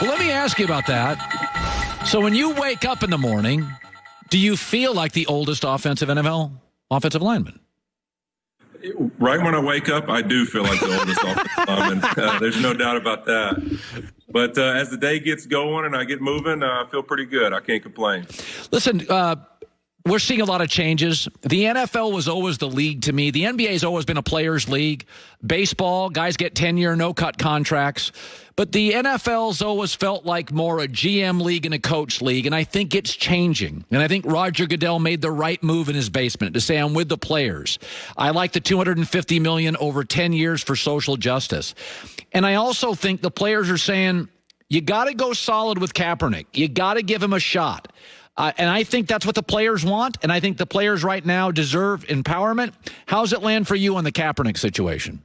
Well, let me ask you about that. So when you wake up in the morning, do you feel like the oldest NFL offensive lineman? Right when I wake up, I do feel like the oldest offensive lineman. There's no doubt about that. But as the day gets going and I get moving, I feel pretty good. I can't complain. Listen, we're seeing a lot of changes. The NFL was always the league to me. The NBA has always been a players' league. Baseball, guys get 10-year, no-cut contracts. But the NFL's always felt like more a GM league and a coach league, and I think it's changing. And I think Roger Goodell made the right move in his basement to say, I'm with the players. I like the $250 million over 10 years for social justice. And I also think the players are saying, you got to go solid with Kaepernick. You got to give him a shot. And I think that's what the players want, and I think the players right now deserve empowerment. How's it land for you on the Kaepernick situation?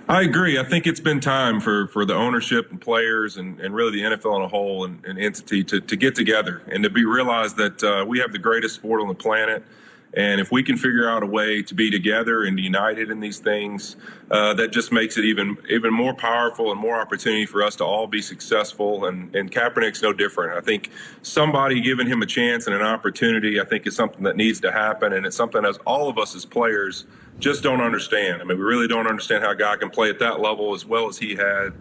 I agree. I think it's been time for the ownership and players and really the NFL in a whole and entity to get together and to be realized that we have the greatest sport on the planet. And if we can figure out a way to be together and united in these things, that just makes it even more powerful and more opportunity for us to all be successful. And Kaepernick's no different. I think somebody giving him a chance and an opportunity, I think, is something that needs to happen. And it's something as all of us as players just don't understand. I mean, we really don't understand how a guy can play at that level as well as he had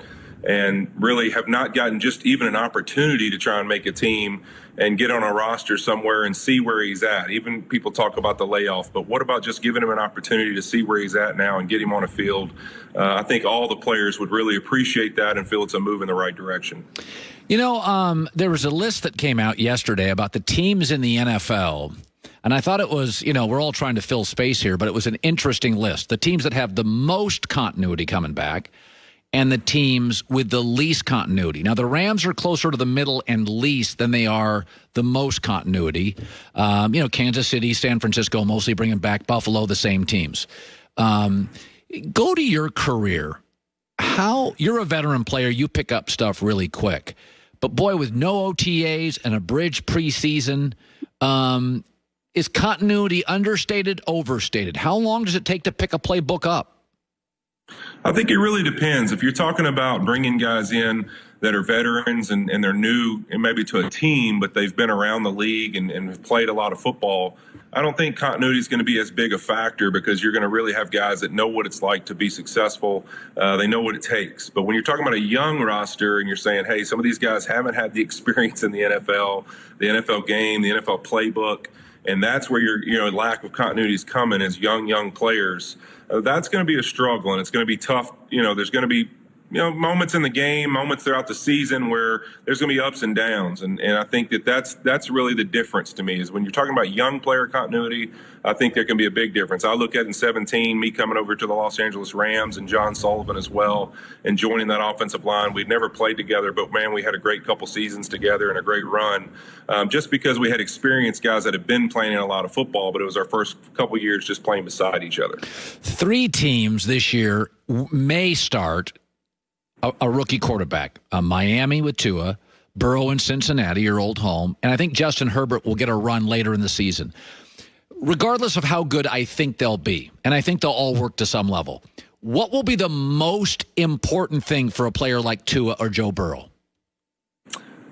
and really have not gotten just even an opportunity to try and make a team and get on a roster somewhere and see where he's at. Even people talk about the layoff, but what about just giving him an opportunity to see where he's at now and get him on a field? I think all the players would really appreciate that and feel it's a move in the right direction. You know, there was a list that came out yesterday about the teams in the NFL. And I thought it was, you know, we're all trying to fill space here, but it was an interesting list. The teams that have the most continuity coming back and the teams with the least continuity. Now, the Rams are closer to the middle and least than they are the most continuity. You know, Kansas City, San Francisco, mostly bringing back Buffalo, the same teams. Go to your career. You're a veteran player. You pick up stuff really quick. But, boy, with no OTAs and a bridge preseason, is continuity understated, overstated? How long does it take to pick a playbook up? I think it really depends. If you're talking about bringing guys in that are veterans and they're new and maybe to a team, but they've been around the league and have played a lot of football, I don't think continuity is going to be as big a factor because you're going to really have guys that know what it's like to be successful. They know what it takes. But when you're talking about a young roster and you're saying, hey, some of these guys haven't had the experience in the NFL game, the NFL playbook, and that's where your lack of continuity is coming as young players. That's going to be a struggle, and it's going to be tough. There's going to be moments in the game, moments throughout the season where there's going to be ups and downs. And I think that's really the difference to me is when you're talking about young player continuity, I think there can be a big difference. I look at in 2017, me coming over to the Los Angeles Rams and John Sullivan as well and joining that offensive line. We'd never played together, but, man, we had a great couple seasons together and a great run just because we had experienced guys that had been playing a lot of football, but it was our first couple years just playing beside each other. 3 teams this year may start a rookie quarterback, Miami with Tua, Burrow in Cincinnati, your old home, and I think Justin Herbert will get a run later in the season. Regardless of how good I think they'll be, and I think they'll all work to some level, what will be the most important thing for a player like Tua or Joe Burrow?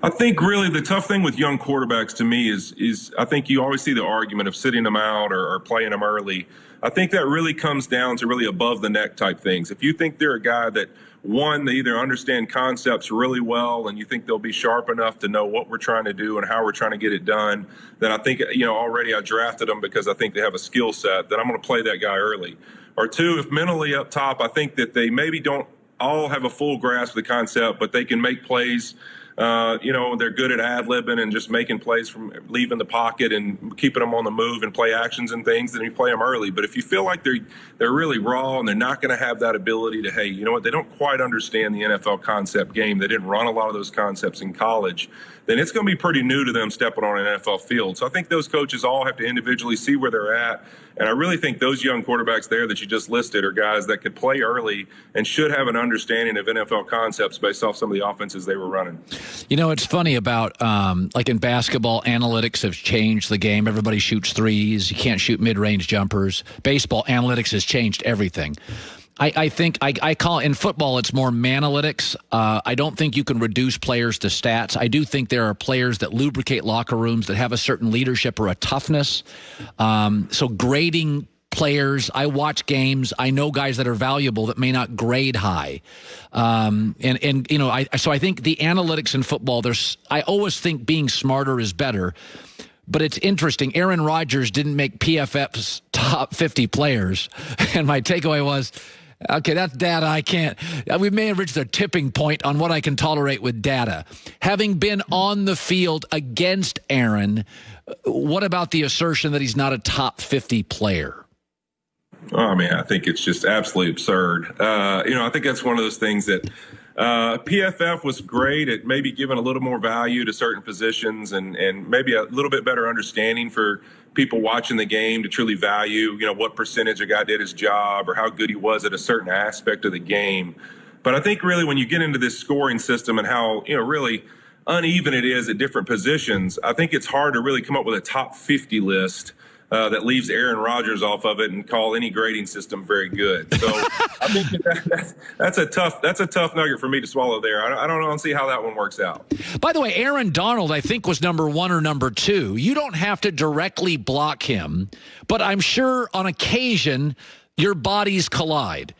I think really the tough thing with young quarterbacks to me is I think you always see the argument of sitting them out or playing them early. I think that really comes down to really above the neck type things. If you think they're a guy that, one, they either understand concepts really well and you think they'll be sharp enough to know what we're trying to do and how we're trying to get it done, then I think, already I drafted them because I think they have a skill set that I'm going to play that guy early. Or 2, if mentally up top, I think that they maybe don't all have a full grasp of the concept, but they can make plays. They're good at ad-libbing and just making plays from leaving the pocket and keeping them on the move and play actions and things, then you play them early. But if you feel like they're really raw and they're not going to have that ability to, hey, you know what, they don't quite understand the NFL concept game. They didn't run a lot of those concepts in college. Then it's going to be pretty new to them stepping on an NFL field. So I think those coaches all have to individually see where they're at. And I really think those young quarterbacks there that you just listed are guys that could play early and should have an understanding of NFL concepts based off some of the offenses they were running. It's funny about, like in basketball, analytics have changed the game. Everybody shoots threes. You can't shoot mid-range jumpers. Baseball, analytics has changed everything. I think I call in football, it's more manalytics. I don't think you can reduce players to stats. I do think there are players that lubricate locker rooms that have a certain leadership or a toughness. So grading players, I watch games. I know guys that are valuable that may not grade high. So I think the analytics in football, I always think being smarter is better. But it's interesting. Aaron Rodgers didn't make PFF's top 50 players. And my takeaway was, okay, that's data I can't. We may have reached a tipping point on what I can tolerate with data. Having been on the field against Aaron, what about the assertion that he's not a top 50 player? Oh, man, I think it's just absolutely absurd. I think that's one of those things that PFF was great at maybe giving a little more value to certain positions and maybe a little bit better understanding for people watching the game to truly value, what percentage a guy did his job or how good he was at a certain aspect of the game. But I think really when you get into this scoring system and how, really uneven it is at different positions, I think it's hard to really come up with a top 50 list that leaves Aaron Rodgers off of it and call any grading system very good. So I think that's a tough nugget for me to swallow there. I don't see how that one works out. By the way, Aaron Donald, I think, was number 1 or number 2. You don't have to directly block him, but I'm sure on occasion your bodies collide.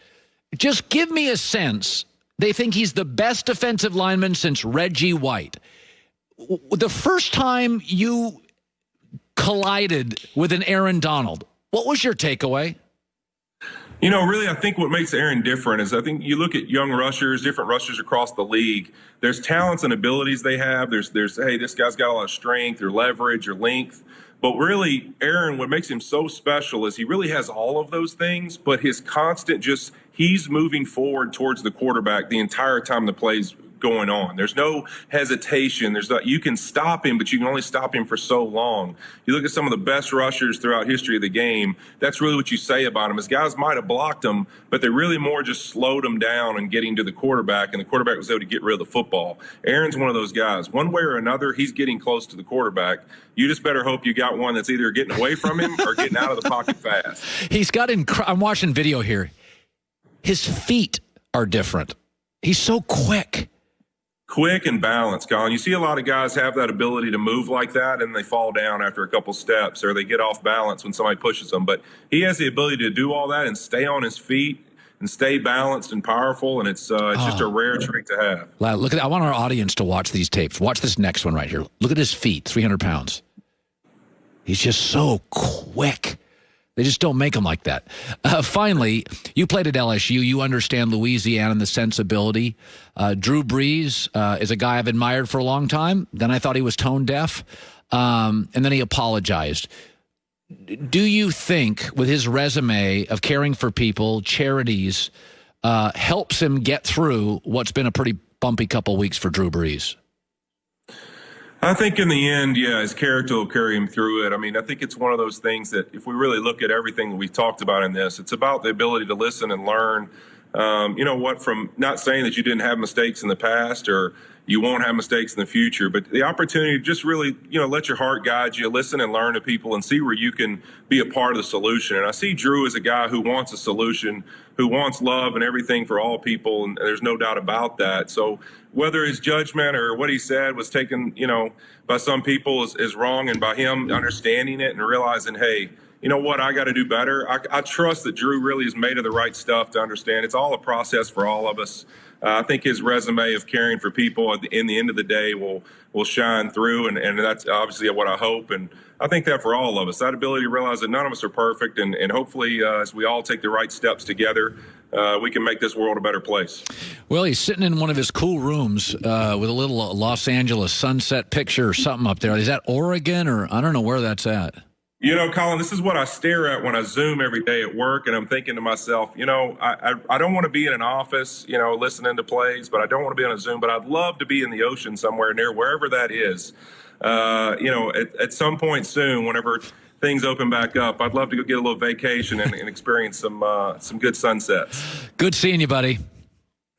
Just give me a sense. They think he's the best defensive lineman since Reggie White. The first time you collided with an Aaron Donald, what was your takeaway? Really, I think what makes Aaron different is I think you look at young rushers, different rushers across the league. There's talents and abilities they have. There's hey, this guy's got a lot of strength or leverage or length. But really, Aaron, what makes him so special is he really has all of those things, but his constant he's moving forward towards the quarterback the entire time the play's going on. There's no hesitation. You can stop him, but you can only stop him for so long. You look at some of the best rushers throughout history of the game. That's really what you say about him. Is guys might have blocked him, but they really more just slowed him down and getting to the quarterback, and the quarterback was able to get rid of the football. Aaron's one of those guys. One way or another, he's getting close to the quarterback. You just better hope you got one that's either getting away from him or getting out of the pocket fast. He's got I'm watching video here. His feet are different. He's so quick. Quick and balanced, Colin. You see a lot of guys have that ability to move like that, and they fall down after a couple steps, or they get off balance when somebody pushes them. But he has the ability to do all that and stay on his feet and stay balanced and powerful, and it's just a rare trait to have. Look I want our audience to watch these tapes. Watch this next one right here. Look at his feet, 300 pounds. He's just so quick. They just don't make them like that. Finally, you played at LSU. You understand Louisiana and the sensibility. Drew Brees is a guy I've admired for a long time. Then I thought he was tone deaf, and then he apologized. Do you think with his resume of caring for people, charities, helps him get through what's been a pretty bumpy couple weeks for Drew Brees? I think in the end, his character will carry him through it. I mean, I think it's one of those things that if we really look at everything that we've talked about in this, it's about the ability to listen and learn. From not saying that you didn't have mistakes in the past or you won't have mistakes in the future, but the opportunity to just really, let your heart guide you, listen and learn to people and see where you can be a part of the solution. And I see Drew as a guy who wants a solution, who wants love and everything for all people, and there's no doubt about that. So whether his judgment or what he said was taken, by some people is wrong, and by him understanding it and realizing, hey, you know what, I got to do better. I trust that Drew really is made of the right stuff to understand it's all a process for all of us. I think his resume of caring for people in the end of the day will shine through, and that's obviously what I hope. And I think that for all of us, that ability to realize that none of us are perfect, and hopefully as we all take the right steps together, we can make this world a better place. Well, he's sitting in one of his cool rooms with a little Los Angeles sunset picture or something up there. Is that Oregon, or I don't know where that's at? Colin, this is what I stare at when I Zoom every day at work, and I'm thinking to myself, I don't want to be in an office, listening to plays, but I don't want to be on a Zoom, but I'd love to be in the ocean somewhere near wherever that is. At some point soon, whenever things open back up, I'd love to go get a little vacation and experience some good sunsets. Good seeing you, buddy.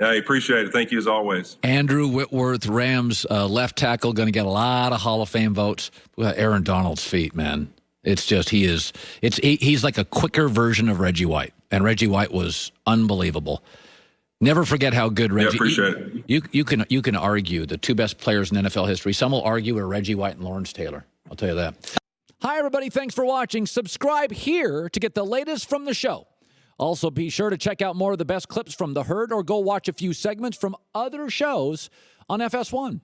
I appreciate it. Thank you as always. Andrew Whitworth, Rams left tackle, going to get a lot of Hall of Fame votes. Aaron Donald's feet, man. It's just he's like a quicker version of Reggie White, and Reggie White was unbelievable. Never forget how good Reggie. Yeah, appreciate it. You can argue the two best players in NFL history. Some will argue are Reggie White and Lawrence Taylor. I'll tell you that. Hi, everybody. Thanks for watching. Subscribe here to get the latest from the show. Also, be sure to check out more of the best clips from The Herd or go watch a few segments from other shows on FS1.